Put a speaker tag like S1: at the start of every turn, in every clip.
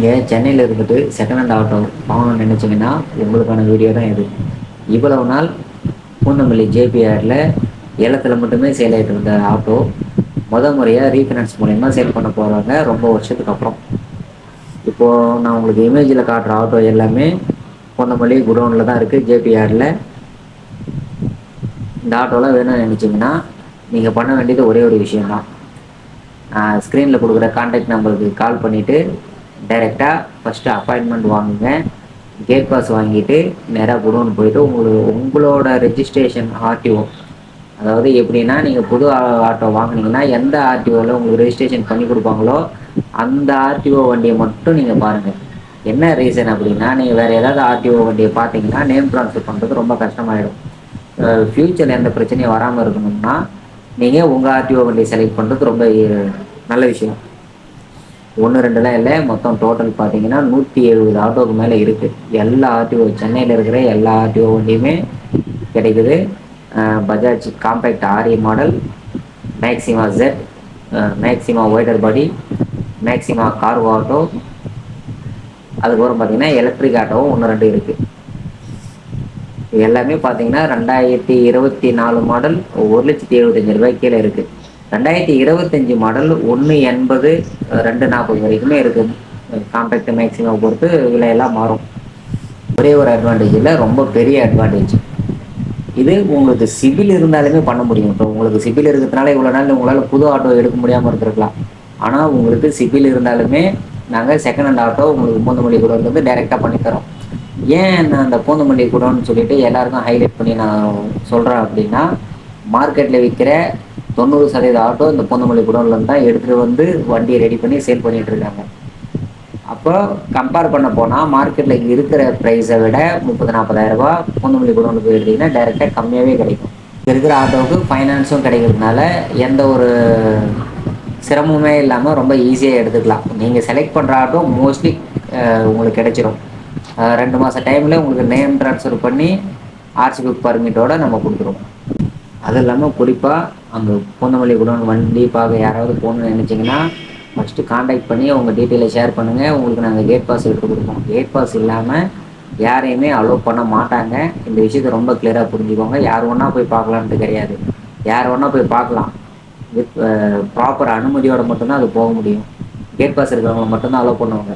S1: நீங்கள் சென்னையில் இருந்துட்டு செகண்ட் ஹேண்ட் ஆட்டோ வாங்கணும்னு நினச்சிங்கன்னா உங்களுக்கான வீடியோ தான் இது. இவ்வளவு நாள் பூந்தமல்லி ஜேபிஆரில் ஏலத்தில் மட்டுமே சேல் ஆகிட்டு இருந்த ஆட்டோ முறையாக ரீஃபினான்ஸ் மூலயமா சேல் பண்ண போகிறாங்க ரொம்ப வருஷத்துக்கு அப்புறம். இப்போது நான் உங்களுக்கு இமேஜில் காட்டுற ஆட்டோ எல்லாமே பூந்தமல்லி குடோனில் தான் இருக்குது ஜேபிஆரில். இந்த ஆட்டோலாம் வேணும்னு நினச்சிங்கன்னா நீங்கள் பண்ண வேண்டியது ஒரே ஒரு விஷயந்தான். ஸ்க்ரீனில் கொடுக்குற கான்டாக்ட் நம்பருக்கு கால் பண்ணிவிட்டு டைரெக்டாக ஃபஸ்ட்டு அப்பாயின்மெண்ட் வாங்குங்க. கேட் பாஸ் வாங்கிட்டு நேராக குடோன் போயிட்டு உங்களோட ரெஜிஸ்ட்ரேஷன் ஆர்டிஓ, அதாவது எப்படின்னா நீங்கள் புது ஆட்டோ வாங்கினீங்கன்னா எந்த ஆர்டிஓவில் உங்களுக்கு ரெஜிஸ்ட்ரேஷன் பண்ணி கொடுப்பாங்களோ அந்த ஆர்டிஓ வண்டியை மட்டும் நீங்கள் பாருங்கள். என்ன ரீசன் அப்படின்னா, நீங்கள் வேறு ஏதாவது ஆர்டிஓ வண்டியை பார்த்தீங்கன்னா நேம் ட்ரான்ஸ்ஃபர் பண்ணுறது ரொம்ப கஷ்டமாயிடும். ஃப்யூச்சரில் எந்த பிரச்சனையும் வராமல் இருக்கணும்னா நீங்கள் உங்கள் ஆர்டிஓ வண்டியை செலக்ட் பண்ணுறது ரொம்ப நல்ல விஷயம். 1 2லாம் இல்லை, மொத்தம் டோட்டல் பார்த்தீங்கன்னா 170 ஆட்டோவுக்கு மேலே இருக்குது. எல்லா ஆர்டிஓ சென்னையில் இருக்கிற எல்லா ஆர்டிஓ வண்டியுமே கிடைக்குது. Bajaj compact RE model, Maxima jet, Maxima wider body, Maxima cargo auto, அதுக்கப்புறம் பார்த்தீங்கன்னா எலக்ட்ரிக் ஆட்டோவும் 1 2 இருக்குது. இது எல்லாமே பார்த்தீங்கன்னா 2024 மாடல் 1,75,000 கீழே இருக்குது. 2025 மாடல் 180 240 வரைக்குமே இருக்குது. காம்பேக்ட் மேக்ஸிமம் பொறுத்து விலையெல்லாம் மாறும். ஒரே ஒரு அட்வான்டேஜ் இல்லை, ரொம்ப பெரிய அட்வான்டேஜ் இது. உங்களுக்கு சிபில் இருந்தாலுமே பண்ண முடியும். இப்போ உங்களுக்கு சிபில் இருக்கிறதுனால இவ்வளோ நாள் உங்களால் புது ஆட்டோ எடுக்க முடியாமல் இருந்திருக்கலாம். ஆனால் உங்களுக்கு சிபில் இருந்தாலுமே நாங்கள் செகண்ட் ஹேண்ட் ஆட்டோ உங்களுக்கு பூந்தமல்லி குடோன்ல இருந்து டைரெக்டாக பண்ணித்தரோம். ஏன் நான் அந்த பூந்தமல்லி குடோன்னு சொல்லிட்டு எல்லாருக்கும் ஹைலைட் பண்ணி நான் சொல்கிறேன் அப்படின்னா, மார்க்கெட்டில் விற்கிற 90% ஆட்டோ இந்த பூந்தமல்லி குடோன்லேருந்து தான் எடுத்துகிட்டு வந்து வண்டியை ரெடி பண்ணி சேல் பண்ணிகிட்டு இருக்காங்க. அப்போ கம்பேர் பண்ண போனால் மார்க்கெட்டில் இங்கே இருக்கிற ப்ரைஸை விட 30,000-40,000 ரூபா பூந்தமல்லி குடோனுக்கு போய் எடுத்திங்கன்னா டைரெக்டாக கம்மியாகவே கிடைக்கும். இங்கே இருக்கிற ஆட்டோவுக்கு ஃபைனான்ஸும் கிடைக்கிறதுனால எந்த ஒரு சிரமமே இல்லாமல் ரொம்ப ஈஸியாக எடுத்துக்கலாம். நீங்கள் செலக்ட் பண்ணுற ஆட்டோ மோஸ்ட்லி உங்களுக்கு கிடைச்சிரும். 2 மாத டைமில் உங்களுக்கு நேம் ட்ரான்ஸ்ஃபர் பண்ணி ஆர்சி புக் பர்மிட்டோடு நம்ம கொடுத்துருவோம். அது இல்லாமல் குறிப்பாக அங்கே பூந்தமல்லி குடோன் வண்டி பார்க்க யாராவது போகணுன்னு நினச்சிங்கன்னா ஃபஸ்ட்டு காண்டாக்ட் பண்ணி உங்கள் டீட்டெயிலை ஷேர் பண்ணுங்கள். உங்களுக்கு நாங்கள் கேட் பாஸ் எடுத்து கொடுப்போம். கேட் பாஸ் இல்லாமல் யாரையுமே அலோவ் பண்ண மாட்டாங்க. இந்த விஷயத்தை ரொம்ப கிளியராக புரிஞ்சுக்கோங்க. யார் ஒன்றா போய் பார்க்கலான்ட்டு கிடையாது. யார் ஒன்றா போய் பார்க்கலாம், வித் ப்ராப்பர் அனுமதியோடு மட்டும்தான் அது போக முடியும். கேட் பாஸ் இருக்கிறவங்க மட்டும்தான் அலோவ் பண்ணுவாங்க.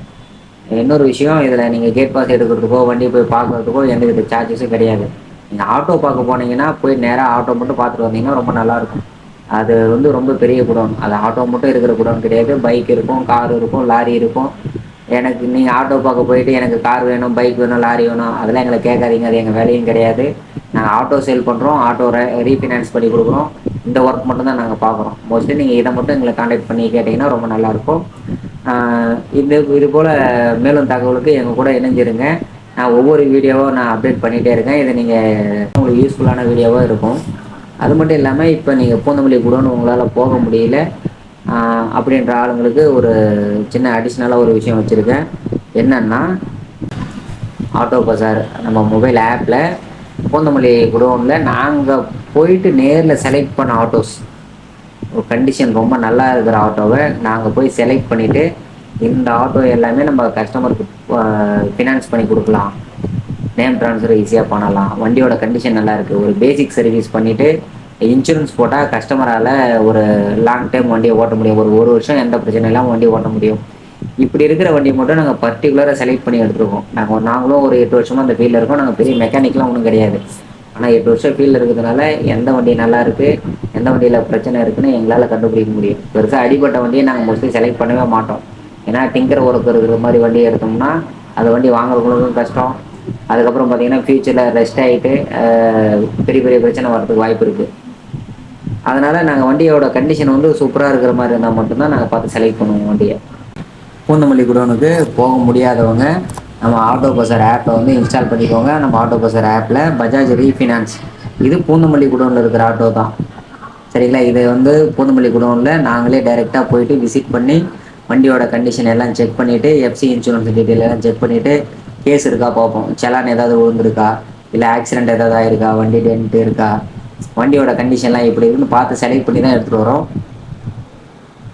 S1: இன்னொரு விஷயம், இதில் நீங்கள் கேட் பாஸ் எடுக்கிறதுக்கோ வண்டியை போய் பார்க்குறதுக்கோ எந்தவித சார்ஜஸும் கிடையாது. நீங்கள் ஆட்டோ பார்க்க போனீங்கன்னா போய் நேராக ஆட்டோ மட்டும் பார்த்துட்டு வந்தீங்கன்னா ரொம்ப நல்லாயிருக்கும். அது ரொம்ப பெரிய குடோன். அது ஆட்டோ மட்டும் இருக்கிற குடோன் கிடையாது. பைக் இருக்கும், கார் இருக்கும், லாரி இருக்கும். எனக்கு நீங்கள் ஆட்டோ பார்க்க போயிட்டு எனக்கு கார் வேணும், பைக் வேணும், லாரி வேணும் அதெல்லாம் எங்களை கேட்காதீங்க. அது எங்கள் வேலையும் கிடையாது. நாங்கள் ஆட்டோ சேல் பண்ணுறோம், ஆட்டோ ரீஃபினான்ஸ் பண்ணி கொடுக்குறோம். இந்த ஒர்க் மட்டும் தான் நாங்கள் பார்க்குறோம். மோஸ்ட்லி நீங்கள் இதை மட்டும் எங்களை காண்டாக்ட் பண்ணி கேட்டிங்கன்னா ரொம்ப நல்லாயிருக்கும். இது போல் மேலும் தகவலுக்கு எங்கள் கூட இணைஞ்சிருங்க. நான் ஒவ்வொரு வீடியோவும் நான் அப்டேட் பண்ணிகிட்டே இருக்கேன். இதை நீங்கள் உங்களுக்கு யூஸ்ஃபுல்லான வீடியோவாக இருக்கும். அது மட்டும் இல்லாமல் இப்போ நீங்கள் பூந்தமல்லி குடோன் உங்களால் போக முடியல அப்படின்ற ஆளுங்களுக்கு ஒரு சின்ன அடிஷ்னலாக ஒரு விஷயம் வச்சுருக்கேன். என்னென்னா, ஆட்டோ பஜார் நம்ம மொபைல் ஆப்பில் பூந்தமல்லி குடோனில் நாங்கள் போயிட்டு நேரில் செலக்ட் பண்ண ஆட்டோஸ், கண்டிஷன் ரொம்ப நல்லா இருக்கிற ஆட்டோவை நாங்கள் போய் செலக்ட் பண்ணிவிட்டு இந்த ஆட்டோ எல்லாமே நம்ம கஸ்டமருக்கு ஃபினான்ஸ் பண்ணி கொடுக்கலாம். நேம் ட்ரான்ஸ்ஃபர் ஈஸியாக பண்ணலாம். வண்டியோட கண்டிஷன் நல்லா இருக்குது. ஒரு பேசிக் சர்வீஸ் பண்ணிவிட்டு இன்சூரன்ஸ் போட்டால் கஸ்டமரால் ஒரு லாங் டைம் வண்டியை ஓட்ட முடியும். ஒரு வருஷம் எந்த பிரச்சனை இல்லாமல் வண்டி ஓட்ட முடியும். இப்படி இருக்கிற வண்டியை மட்டும் நாங்கள் பர்டிகுலராக செலக்ட் பண்ணி எடுத்துருக்கோம். நாங்களும் ஒரு 8 வருஷமாக அந்த ஃபீல்டில் இருக்கோம். நாங்கள் பெரிய மெக்கானிக்லாம் ஒன்றும் கிடையாது. ஆனால் 8 வருஷம் ஃபீல்டில் இருக்கிறதுனால எந்த வண்டி நல்லா இருக்குது, எந்த வண்டியில் பிரச்சனை இருக்குதுன்னு எங்களால் கண்டுபிடிக்க முடியும். பெருசாக அடிப்பட்ட வண்டியை நாங்கள் மோஸ்ட்லி செலக்ட் பண்ணவே மாட்டோம். ஏன்னா டிங்கர் ஒர்க் இருக்கிற மாதிரி வண்டியை எடுத்தோம்னா அந்த வண்டி வாங்குறவங்களுக்கும் கஷ்டம். அதுக்கப்புறம் பார்த்தீங்கன்னா ஃப்யூச்சரில் ரெஸ்ட் ஆகிட்டு பெரிய பெரிய பிரச்சனை வர்றதுக்கு வாய்ப்பு இருக்குது. அதனால் நாங்கள் வண்டியோட கண்டிஷன் சூப்பராக இருக்கிற மாதிரி இருந்தால் மட்டும்தான் நாங்கள் பார்த்து செலக்ட் பண்ணுவோம் வண்டியை. பூந்தமல்லி குடோனுக்கு போக முடியாதவங்க நம்ம ஆட்டோ பஸார் ஆப்பை இன்ஸ்டால் பண்ணிக்கோங்க. நம்ம ஆட்டோ பஸார் ஆப்பில் பஜாஜ் ரீஃபினான்ஸ், இது பூந்தமல்லி குடோனில் இருக்கிற ஆட்டோ தான், சரிங்களா? இது பூந்தமல்லி குடோனில் நாங்களே டைரெக்டாக போயிட்டு விசிட் பண்ணி வண்டியோட கண்டிஷன் எல்லாம் செக் பண்ணிவிட்டு எஃப்சி இன்சூரன்ஸ் டீட்டெயில் எல்லாம் செக் பண்ணிவிட்டு கேஸ் இருக்கா பார்ப்போம். செலான் ஏதாவது விழுந்துருக்கா, இல்லை ஆக்சிடெண்ட் ஏதாவது ஆயிருக்கா, வண்டி டென்ட் இருக்கா, வண்டியோட கண்டிஷன்லாம் எப்படி இருக்குன்னு பார்த்து செலக்ட் பண்ணி தான் எடுத்துகிட்டு வரோம்.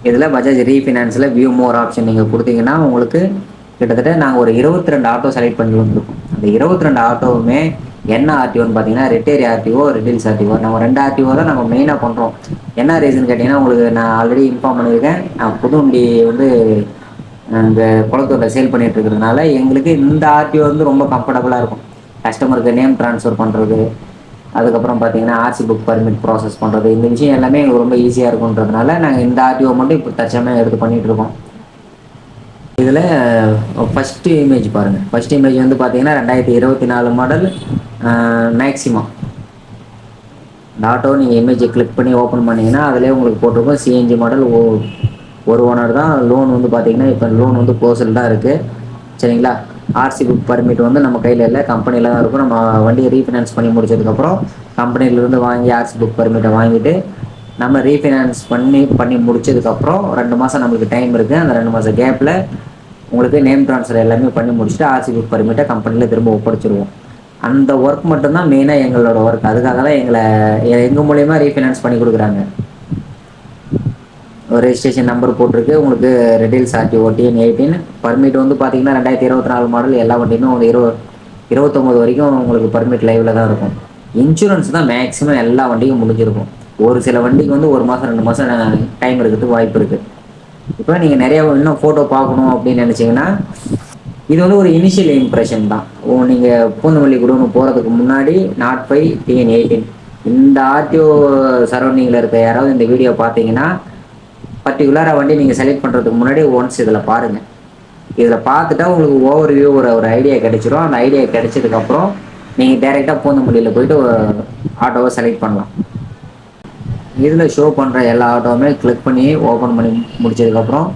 S1: இதில் பஜாஜ் ரீஃபினான்ஸில் வியூ மோர் ஆப்ஷன் நீங்கள் கொடுத்தீங்கன்னா உங்களுக்கு கிட்டத்தட்ட நாங்கள் ஒரு 22 ஆட்டோ செலக்ட் பண்ணி வந்திருக்கோம். அந்த 22 ஆட்டோவுமே என்ன ஆர்டிஓன்னு பார்த்தீங்கன்னா ரிட்டேரி ஆர்டிஓ, ரிட்டீல்ஸ் ஆர்டிஓ. நம்ம 2 ஆர்டிஓ தான் நம்ம மெயினாக பண்ணுறோம். என்ன ரீசன் கேட்டிங்கன்னா உங்களுக்கு நான் ஆல்ரெடி இன்ஃபார்ம் பண்ணியிருக்கேன். நான் புது வண்டி வந்து இந்த குளத்தூரில் சேல் பண்ணிட்டு இருக்கிறதுனால எங்களுக்கு இந்த ஆர்டிஓ வந்து ரொம்ப கம்ஃபர்டபுளாக இருக்கும். கஸ்டமருக்கு நேம் ட்ரான்ஸ்ஃபர் பண்ணுறது, அதுக்கப்புறம் பார்த்தீங்கன்னா ஆர்சி புக் பர்மிட் ப்ராசஸ் பண்ணுறது, இந்த விஷயம் எல்லாமே எங்களுக்கு ரொம்ப ஈஸியாக இருக்குன்றதுனால நாங்கள் இந்த ஆர்டிஓ மட்டும் இப்போ தற்சமயம் எடுத்து பண்ணிகிட்டு இருக்கோம். இதில் ஃபஸ்ட்டு இமேஜ் பாருங்கள். ஃபஸ்ட் இமேஜ் வந்து பார்த்தீங்கன்னா 2024 மாடல் மேக்ஸிமம். இந்த ஆட்டோ நீங்கள் இமேஜை கிளிக் பண்ணி ஓப்பன் பண்ணிங்கன்னா அதிலே உங்களுக்கு போட்டிருக்கும் சிஎன்ஜி மாடல். ஒரு ஓனர் தான். லோன் வந்து பார்த்தீங்கன்னா இப்போ லோன் வந்து க்ளோஸில் தான் இருக்குது. சரிங்களா? ஆர்சி புக் பர்மிட் வந்து நம்ம கையில் இல்லை, கம்பெனியில் தான் இருக்கும். நம்ம வண்டியை ரீஃபினான்ஸ் பண்ணி முடிச்சதுக்கப்புறம் கம்பெனிலேருந்து வாங்கி ஆர்சி புக் பர்மிட்டை வாங்கிட்டு நம்ம ரீஃபினான்ஸ் பண்ணி முடிச்சதுக்கப்புறம் 2 மாதம் நம்மளுக்கு டைம் இருக்குது. அந்த 2 மாதம் கேப்பில் உங்களுக்கு நேம் ட்ரான்ஸ்ஃபர் எல்லாமே பண்ணி முடிச்சுட்டு ஆர்சி புக் பர்மிட்டை கம்பெனியில் திரும்ப ஒப்படைச்சிருவோம். அந்த ஒர்க் மட்டும்தான் மெயினாக எங்களோட ஒர்க். அதுக்காக தான் எங்கள் மூலயமா ரீஃபினான்ஸ் பண்ணி கொடுக்குறாங்க. ஒரு ரெஜிஸ்ட்ரேஷன் நம்பர் போட்டிருக்கு உங்களுக்கு. ரெட்டில்ஸ் ஆர்டிஓ TN18 பர்மிட் வந்து பார்த்தீங்கன்னா 2024 மாடல். எல்லா வண்டியுமே ஒரு 29 வரைக்கும் உங்களுக்கு பர்மிட் லைவில் தான் இருக்கும். இன்சூரன்ஸ் தான் மேக்ஸிமம் எல்லா வண்டிக்கும் முடிஞ்சிருக்கும். ஒரு சில வண்டிக்கு வந்து 1 மாதம் 2 மாதம் டைம் இருக்கிறதுக்கு வாய்ப்பு இருக்குது. இப்போ நீங்கள் நிறைய இன்னும் ஃபோட்டோ பார்க்கணும் அப்படின்னு நினச்சிங்கன்னா இது வந்து ஒரு இனிஷியல் இம்ப்ரெஷன் தான். நீங்கள் பூந்தமல்லி குடோனு போகிறதுக்கு முன்னாடி 05 TN18 இந்த ஆர்டிஓ சரௌண்டிங்கில் இருக்க யாராவது இந்த வீடியோ பார்த்தீங்கன்னா பர்டிகுலராக வண்டி நீங்கள் செலக்ட் பண்ணுறதுக்கு முன்னாடி ஒன்ஸ் இதில் பாருங்கள். இதில் பார்த்துட்டா உங்களுக்கு ஓவர் வியூ ஒரு ஐடியா கிடைச்சிரும். அந்த ஐடியா கிடைச்சதுக்கப்புறம் நீங்கள் டைரெக்டாக பூந்தமல்லியில் போயிட்டு ஆட்டோவை செலக்ட் பண்ணலாம். இதில் ஷோ பண்ணுற எல்லா ஆட்டோவுமே கிளிக் பண்ணி ஓப்பன் பண்ணி முடிச்சதுக்கப்புறம்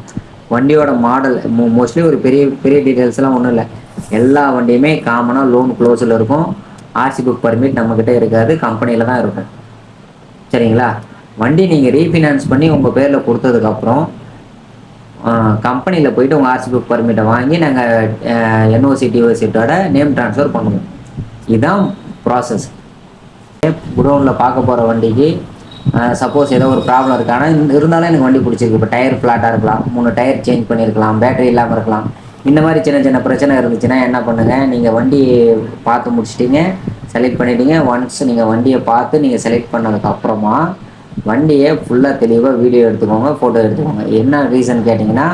S1: வண்டியோட மாடல் மோஸ்ட்லி ஒரு பெரிய பெரிய டீட்டெயில்ஸ்லாம் ஒன்றும் இல்லை. எல்லா வண்டியுமே காமனாக லோன் க்ளோஸில் இருக்கும். ஆர்சி புக் பர்மிட் நம்மக்கிட்ட இருக்காது, கம்பெனியில் தான் இருக்கும். சரிங்களா? வண்டி நீங்கள் ரீஃபினான்ஸ் பண்ணி உங்கள் பேரில் கொடுத்ததுக்கப்புறம் கம்பெனியில் போயிட்டு உங்கள் ஆர்சி புக் பர்மிட்டை வாங்கி நாங்கள் NOC டிஓசிட்டோட நேம் ட்ரான்ஸ்ஃபர் பண்ணுவோம். இதுதான் ப்ராசஸ். குடோனில் பார்க்க போகிற வண்டிக்கு சப்போஸ் ஏதோ ஒரு ப்ராப்ளம் இருக்குது, ஆனால் இருந்தாலும் எனக்கு வண்டி பிடிச்சிருக்கு. இப்போ டயர் ஃப்ளாட்டாக இருக்கலாம், 3 டயர் சேஞ்ச் பண்ணியிருக்கலாம், பேட்டரி இல்லாமல் இருக்கலாம். இந்த மாதிரி சின்ன சின்ன பிரச்சனை இருந்துச்சுன்னா என்ன பண்ணுங்கள், நீங்கள் வண்டி பார்த்து முடிச்சிட்டிங்க, செலக்ட் பண்ணிட்டீங்க. ஒன்ஸ் நீங்கள் வண்டியை பார்த்து நீங்கள் செலக்ட் பண்ணதுக்கப்புறமா வண்டியை ஃபுல்லாக தெளிவாக வீடியோ எடுத்துக்கோங்க, ஃபோட்டோ எடுத்துக்கோங்க. என்ன ரீசன் கேட்டிங்கன்னா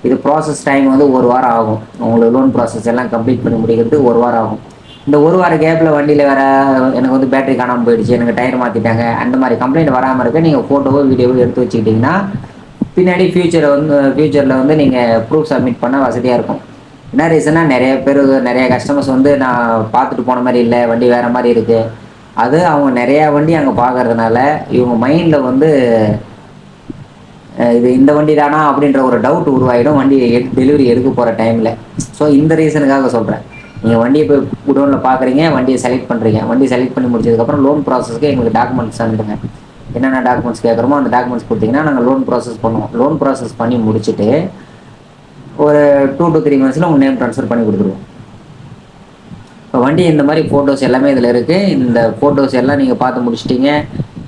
S1: இது ப்ராசஸ் டைம் வந்து 1 வாரம் ஆகும். உங்களுக்கு லோன் ப்ராசஸ் எல்லாம் கம்ப்ளீட் பண்ணி முடிக்கிறதுக்கு 1 வாரம் ஆகும். இந்த 1 வார கேப்பில் வண்டியில் வேறு எனக்கு வந்து பேட்டரி காணாமல் போயிடுச்சு, எனக்கு டயர் மாற்றிட்டாங்க, அந்த மாதிரி கம்ப்ளைண்ட் வராமல் இருக்க நீங்கள் ஃபோட்டோவோ வீடியோவோ எடுத்து வச்சுக்கிட்டிங்கன்னா பின்னாடி ஃப்யூச்சரில் வந்து நீங்கள் ப்ரூஃப் சப்மிட் பண்ண வசதியாக இருக்கும். என்ன ரீசனாக நிறைய கஸ்டமர்ஸ் வந்து நான் பார்த்துட்டு போன மாதிரி இல்லை, வண்டி வேறு மாதிரி இருக்குது. அது அவங்க நிறையா வண்டி அங்கே பார்க்கறதுனால இவங்க மைண்டில் வந்து இது இந்த வண்டி தானா அப்படின்ற ஒரு டவுட் உருவாகிடும் வண்டி டெலிவரி எடுக்க போகிற டைமில். ஸோ இந்த ரீசனுக்காக சொல்கிறேன். நீங்கள் வண்டியை போய் குடோனில் பார்க்குறீங்க, வண்டியை செலக்ட் பண்ணுறீங்க. வண்டி செலக்ட் பண்ணி முடிச்சதுக்கப்புறம் லோன் ப்ராசஸ்க்கு எங்களுக்கு டாக்குமெண்ட்ஸ் அனுப்புங்க. என்னென்ன டாக்குமெண்ட்ஸ் கேட்குறோமோ அந்த டாக்குமெண்ட்ஸ் கொடுத்தீங்கன்னா நாங்கள் லோன் ப்ராசஸ் பண்ணுவோம். லோன் ப்ராசஸ் பண்ணி முடிச்சுட்டு ஒரு 2 to 3 monthஸில் உங்கள் நேம் ட்ரான்ஸ்ஃபர் பண்ணி கொடுத்துருவோம். இப்போ வண்டி இந்த மாதிரி ஃபோட்டோஸ் எல்லாமே இதில் இருக்குது. இந்த ஃபோட்டோஸ் எல்லாம் நீங்கள் பார்த்து முடிச்சிட்டிங்க.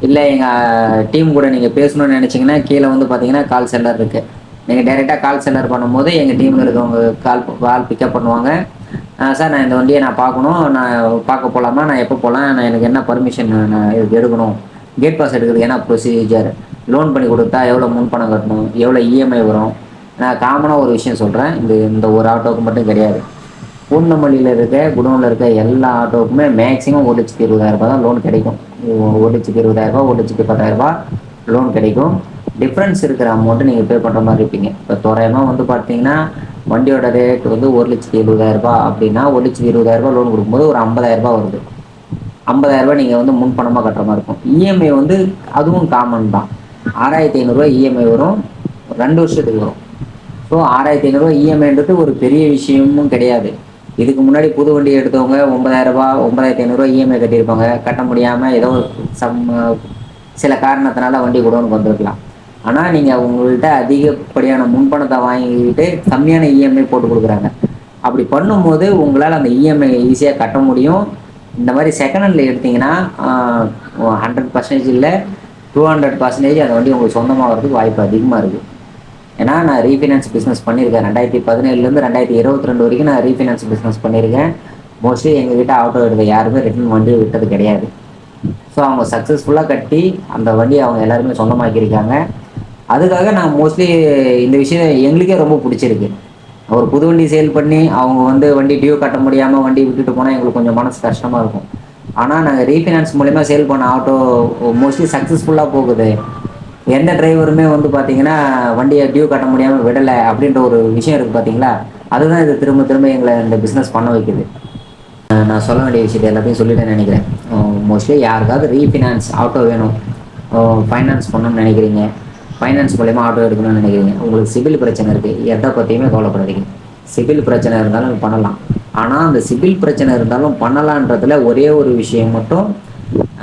S1: இல்லை எங்கள் டீம் கூட நீங்கள் பேசணும்னு நினச்சிங்கன்னா கீழே வந்து பார்த்தீங்கன்னா கால் செல்லர் இருக்குது. நீங்கள் டைரெக்டாக கால் செல்லர் பண்ணும்போது எங்கள் டீமில் இருக்கவங்க கால் பிக்கப் பண்ணுவாங்க. சார் நான் இந்த வண்டியை நான் பார்க்கணும், நான் பார்க்க போகலாமா, நான் எப்போ போகலாம், நான் எனக்கு என்ன பர்மிஷன் நான் இதுக்கு எடுக்கணும், கேட் பாஸ் எடுக்கிறது என்ன ப்ரொசீஜர், லோன் பண்ணி கொடுத்தா எவ்வளோ முன்பணம் கட்டணும், எவ்வளோ EMI வரும். நான் காமனாக ஒரு விஷயம் சொல்கிறேன், இந்த ஒரு ஆட்டோவுக்கு மட்டும் கிடையாது. பூந்தமல்லியில் இருக்க குடோனில் இருக்க எல்லா ஆட்டோவுக்குமே மேக்ஸிமம் 1,20,000 தான் லோன் கிடைக்கும். 1,20,000, 1,10,000 லோன் கிடைக்கும். டிஃப்ரென்ஸ் இருக்கிற அமௌண்ட்டு நீங்கள் பே பண்ணுற மாதிரி இருப்பீங்க. இப்போ தோராயமாக வந்து பார்த்தீங்கன்னா வண்டியோட ரேட் வந்து 1,70,000 அப்படின்னா 1,20,000 லோன் கொடுக்கும்போது ஒரு 50,000 வருது. 50,000 நீங்கள் வந்து முன்பணமாக கட்டுற மாதிரி இருக்கும். EMI வந்து அதுவும் காமன் தான். 6,500 EMI வரும், 2 வருஷத்துக்கு வரும். ஸோ 6,500 EMIன்றது ஒரு பெரிய விஷயமும் கிடையாது. இதுக்கு முன்னாடி புது வண்டி எடுத்தவங்க 9,500 EMI கட்டியிருப்பாங்க. கட்ட முடியாமல் ஏதோ சில காரணத்தினால வண்டி குடோனுக்கு வந்திருக்கலாம். ஆனால் நீங்கள் உங்கள்கிட்ட அதிகப்படியான முன்பணத்தை வாங்கிக்கிட்டு கம்மியான EMI போட்டு கொடுக்குறாங்க. அப்படி பண்ணும்போது உங்களால் அந்த EMI ஈஸியாக கட்ட முடியும். இந்த மாதிரி செகண்ட் ஹேண்டில் எடுத்திங்கன்னா 100% இல்லை, 200% அந்த வண்டி உங்களுக்கு சொந்தமாக வரதுக்கு வாய்ப்பு அதிகமாக இருக்குது. ஏன்னா நான் ரீஃபினான்ஸ் பிஸ்னஸ் பண்ணியிருக்கேன். 2017லேருந்து 2022 வரைக்கும் நான் ரீஃபினான்ஸ் பிஸ்னஸ் பண்ணியிருக்கேன். மோஸ்ட்லி எங்ககிட்ட ஆட்டோ எடுத்த யாருமே ரிட்டர்ன் வண்டி விட்டது கிடையாது. ஸோ அவங்க சக்ஸஸ்ஃபுல்லாக கட்டி அந்த வண்டியை அவங்க எல்லாருமே சொந்தமாக்கியிருக்காங்க. அதுக்காக நான் மோஸ்ட்லி இந்த விஷயம் எங்களுக்கே ரொம்ப பிடிச்சிருக்கு. ஒரு புது வண்டி சேல் பண்ணி அவங்க வந்து வண்டி டியூ கட்ட முடியாமல் வண்டி விட்டுட்டு போனால் எங்களுக்கு கொஞ்சம் மனசு கஷ்டமாக இருக்கும். ஆனால் நாங்கள் ரீஃபினான்ஸ் மூலிமா சேல் பண்ண ஆட்டோ மோஸ்ட்லி சக்ஸஸ்ஃபுல்லாக போகுது. எந்த டிரைவருமே வந்து பார்த்தீங்கன்னா வண்டியை டியூ கட்ட முடியாமல் விடலை அப்படின்ற ஒரு விஷயம் இருக்குது பார்த்தீங்களா. அதுதான் இது திரும்ப திரும்ப எங்களை இந்த பிஸ்னஸ் பண்ண வைக்குது. நான் சொல்ல வேண்டிய விஷயத்தை எல்லாத்தையும் சொல்லிட்டேன்னு நினைக்கிறேன். மோஸ்ட்லி யாருக்காவது ரீஃபினான்ஸ் ஆட்டோ வேணும், ஃபைனான்ஸ் பண்ணணும்னு நினைக்கிறீங்க, ஃபைனான்ஸ் மூலயமா ஆட்டோ எடுக்கணும்னு நினைக்கிறீங்க, உங்களுக்கு சிபில் பிரச்சனை இருக்குது, எதை பற்றியுமே கவலைப்படாதீங்க. சிபில் பிரச்சனை இருந்தாலும் பண்ணலாம். ஆனால் அந்த சிபில் பிரச்சனை இருந்தாலும் பண்ணலான்றதுல ஒரே ஒரு விஷயம் மட்டும்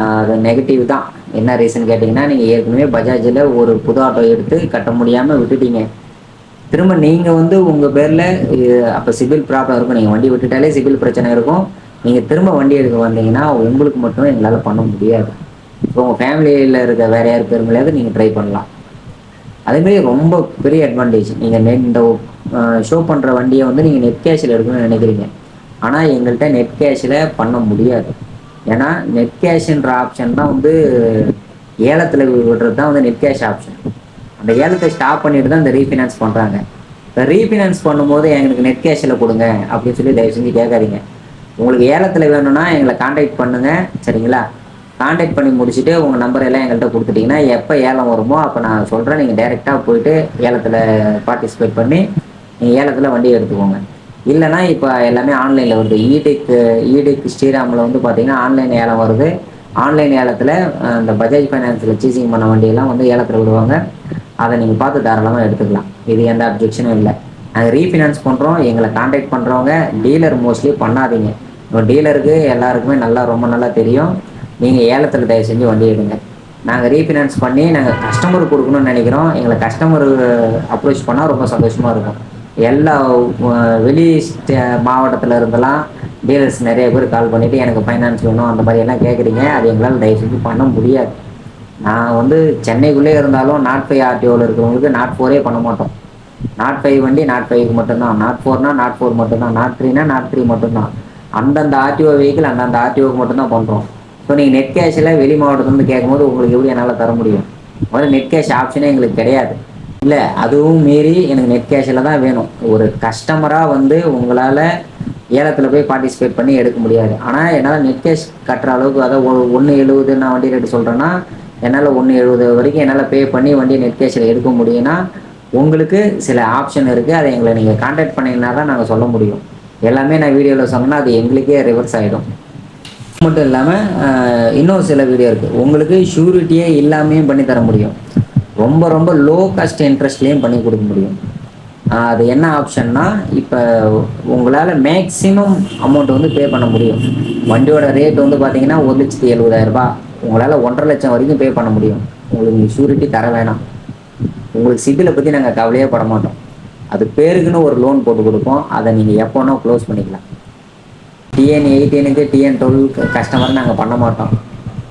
S1: அது நெகட்டிவ் தான். என்ன ரீசன் கேட்டிங்கன்னா, நீங்கள் ஏற்கனவே பஜாஜில் ஒரு புது ஆட்டோ எடுத்து கட்ட முடியாமல் விட்டுட்டீங்க. திரும்ப நீங்கள் வந்து உங்கள் பேரில் அப்போ சிபில் ப்ராப்ளம் இருக்கும். நீங்கள் வண்டி விட்டுட்டாலே சிபில் பிரச்சனை இருக்கும். நீங்கள் திரும்ப வண்டி எடுக்க வந்தீங்கன்னா உங்களுக்கு மட்டும் எங்களால் பண்ண முடியாது. ஸோ உங்கள் ஃபேமிலியில் இருக்க வேறு யார் பேருமையாவது நீங்கள் ட்ரை பண்ணலாம். அதேமாரி ரொம்ப பெரிய அட்வான்டேஜ், நீங்கள் இந்த ஷோ பண்ணுற வண்டியை வந்து நீங்கள் நெட் கேஷில் எடுக்கணும்னு நினைக்கிறீங்க. ஆனால் எங்கள்கிட்ட நெட் கேஷில் பண்ண முடியாது. ஏன்னா நெட் கேஷ்ன்ற ஆப்ஷன் தான் வந்து ஏலத்தில் விடுறது தான் வந்து நெட் கேஷ் ஆப்ஷன். அந்த ஏலத்தை ஸ்டாப் பண்ணிட்டு தான் இந்த ரீஃபினான்ஸ் பண்ணுறாங்க. இப்போ ரீஃபினான்ஸ் பண்ணும்போது எங்களுக்கு நெட் கேஷில் கொடுங்க அப்படின்னு சொல்லி தயவு செஞ்சு கேட்காதீங்க. உங்களுக்கு ஏலத்தில் வேணும்னா எங்களை காண்டாக்ட் பண்ணுங்கள், சரிங்களா? காண்டாக்ட் பண்ணி முடிச்சுட்டு உங்கள் நம்பர் எல்லாம் எங்கள்கிட்ட கொடுத்துட்டிங்கன்னா எப்போ ஏலம் வருமோ அப்போ நான் சொல்கிறேன், நீங்கள் டைரெக்டாக போயிட்டு ஏலத்தில் பார்ட்டிசிபேட் பண்ணி நீங்கள் ஏலத்தில் வண்டியை எடுத்துக்கோங்க. இல்லைனா இப்போ எல்லாமே ஆன்லைனில் வருது. இடெக் ஸ்ரீராமில் வந்து பார்த்தீங்கன்னா ஆன்லைன் ஏலம் வருது. ஆன்லைன் ஏலத்தில் இந்த பஜாஜ் ஃபைனான்ஸில் சீசிங் பண்ண வண்டியெல்லாம் வந்து ஏலத்தில் விடுவாங்க. அதை நீங்கள் பார்த்து தாராளமாக எடுத்துக்கலாம். இது எந்த அப்ஜெக்ஷனும் இல்லை. நாங்கள் ரீஃபினான்ஸ் பண்ணுறோம். எங்களை காண்டாக்ட் பண்ணுறவங்க டீலர் மோஸ்ட்லி பண்ணாதீங்க. இப்போ டீலருக்கு எல்லாருக்குமே ரொம்ப நல்லா தெரியும். நீங்கள் ஏலத்தில் தயவு செஞ்சு வண்டி எடுங்க. நாங்கள் ரீஃபினான்ஸ் பண்ணி நாங்கள் கஸ்டமருக்கு கொடுக்கணும்னு நினைக்கிறோம். எங்களை கஸ்டமர் அப்ரோச் பண்ணால் ரொம்ப சந்தோஷமாக இருக்கும். எல்லா வெளி மாவட்டத்தில் இருந்தெல்லாம் டீலர்ஸ் நிறைய பேர் கால் பண்ணிவிட்டு எனக்கு ஃபைனான்ஸ் வேணும் அந்த மாதிரி எல்லாம் கேட்குறீங்க. அது எங்களால் தயவு செஞ்சு பண்ண முடியாது. நான் வந்து சென்னைக்குள்ளே இருந்தாலும் நாட் 5 ஆர்டிஓவில் இருக்கிறவங்களுக்கு நாட் 4 பண்ண மாட்டோம். நாட் 5 வண்டி நாட் 5க்கு மட்டும்தான். நாட் 4னா நாட் 4 மட்டும்தான். நாட் 3னா நாட் 3 மட்டும்தான். அந்தந்த ஆர்டிஓ வெஹிக்கிள் அந்தந்த ஆர்டிஓக்கு மட்டும்தான் பண்ணுறோம். ஸோ நீங்கள் நெட் கேஷில் வெளி மாவட்டத்துலேருந்து கேட்கும்போது உங்களுக்கு எப்படி என்னால் தர முடியும்? முதல்ல நெட் கேஷ் ஆப்ஷனே எங்களுக்கு கிடையாது. இல்லை, அதுவும் மீறி எனக்கு நெட் கேஷில் தான் வேணும். ஒரு கஸ்டமராக வந்து உங்களால் ஏலத்தில் போய் பார்ட்டிசிபேட் பண்ணி எடுக்க முடியாது. ஆனால் என்னால் நெட் கேஷ் கட்டுற அளவுக்கு, அதாவது 1.70 நான் வண்டி ரேட்டு சொல்கிறேன்னா என்னால் 1.70 வரைக்கும் என்னால் பே பண்ணி வண்டியை நெட் கேஷில் எடுக்க முடியும்னா உங்களுக்கு சில ஆப்ஷன் இருக்குது. அதை எங்களை நீங்கள் கான்டாக்ட் பண்ணிங்கன்னா தான் நாங்கள் சொல்ல முடியும். எல்லாமே நான் வீடியோவில் சொன்னேன்னா அது எங்களுக்கே ரிவர்ஸ் ஆகிடும். மட்டும் இல்லாமல் இன்னும் சில வீடியோ இருக்குது. உங்களுக்கு ஷூரிட்டியே இல்லாமையும் பண்ணி தர முடியும். ரொம்ப லோ காஸ்ட் இன்ட்ரெஸ்ட்லேயும் பண்ணி கொடுக்க முடியும். அது என்ன ஆப்ஷன்னா, இப்போ உங்களால் மேக்ஸிமம் அமௌண்ட் வந்து பே பண்ண முடியும். வண்டியோட ரேட் வந்து பார்த்தீங்கன்னா 1,70,000 உங்களால் 1.5 லட்சம் வரைக்கும் பே பண்ண முடியும். உங்களுக்கு ஷூரிட்டி தர வேணாம். உங்களுக்கு சிபிலை பற்றி நாங்கள் கவலையே பட மாட்டோம். அது பேருக்குன்னு ஒரு லோன் போட்டு கொடுப்போம். அதை நீங்கள் எப்போனா க்ளோஸ் பண்ணிக்கலாம். TN18க்கு TN12 கஸ்டமர் நாங்கள் பண்ண மாட்டோம்.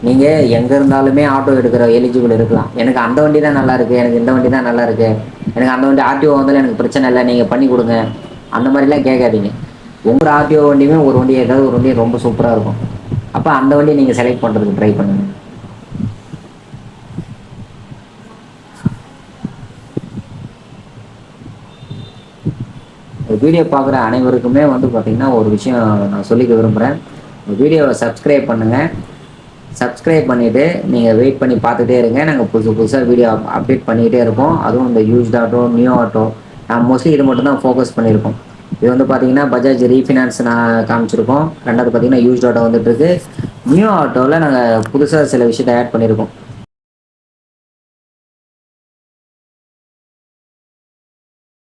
S1: நீங்கள் எங்கே இருந்தாலுமே ஆட்டோ எடுக்கிற எலிஜிபிள் இருக்கலாம். எனக்கு அந்த வண்டி தான் நல்லா இருக்குது, எனக்கு இந்த வண்டி தான் நல்லா இருக்குது, எனக்கு அந்த வண்டி ஆர்டிஓ வந்தாலும் எனக்கு பிரச்சனை இல்லை, நீங்கள் பண்ணி கொடுங்க, அந்த மாதிரிலாம் கேட்காதீங்க. உங்கள் ஆர்டிஓ வண்டியுமே ஒரு வண்டி ஏதாவது ஒரு வண்டி ரொம்ப சூப்பராக இருக்கும். அப்போ அந்த வண்டியை நீங்கள் செலக்ட் பண்ணுறதுக்கு ட்ரை பண்ணுங்கள். வீடியோ பார்க்குற அனைவருக்குமே வந்து பார்த்திங்கன்னா ஒரு விஷயம் நான் சொல்லிக்க விரும்புகிறேன். வீடியோவை சப்ஸ்கிரைப் பண்ணுங்கள். சப்ஸ்கிரைப் பண்ணிவிட்டு நீங்கள் வெயிட் பண்ணி பார்த்துட்டே இருங்க. நாங்கள் புதுசாக வீடியோ அப்டேட் பண்ணிக்கிட்டே இருப்போம். அதுவும் இந்த யூஸ்ட் ஆட்டோ, நியூ ஆட்டோ, நான் மோஸ்ட்லி இது மட்டும் தான் ஃபோக்கஸ் பண்ணியிருக்கோம். இது வந்து பார்த்திங்கன்னா பஜாஜ் ரீஃபினான்ஸ் நான் காமிச்சிருக்கோம். ரெண்டாவது பார்த்திங்கன்னா யூஸ்ட் ஆட்டோ வந்துட்டுருக்கு. நியூ ஆட்டோவில் நாங்கள் புதுசாக சில விஷயத்தை ஆட் பண்ணியிருக்கோம்.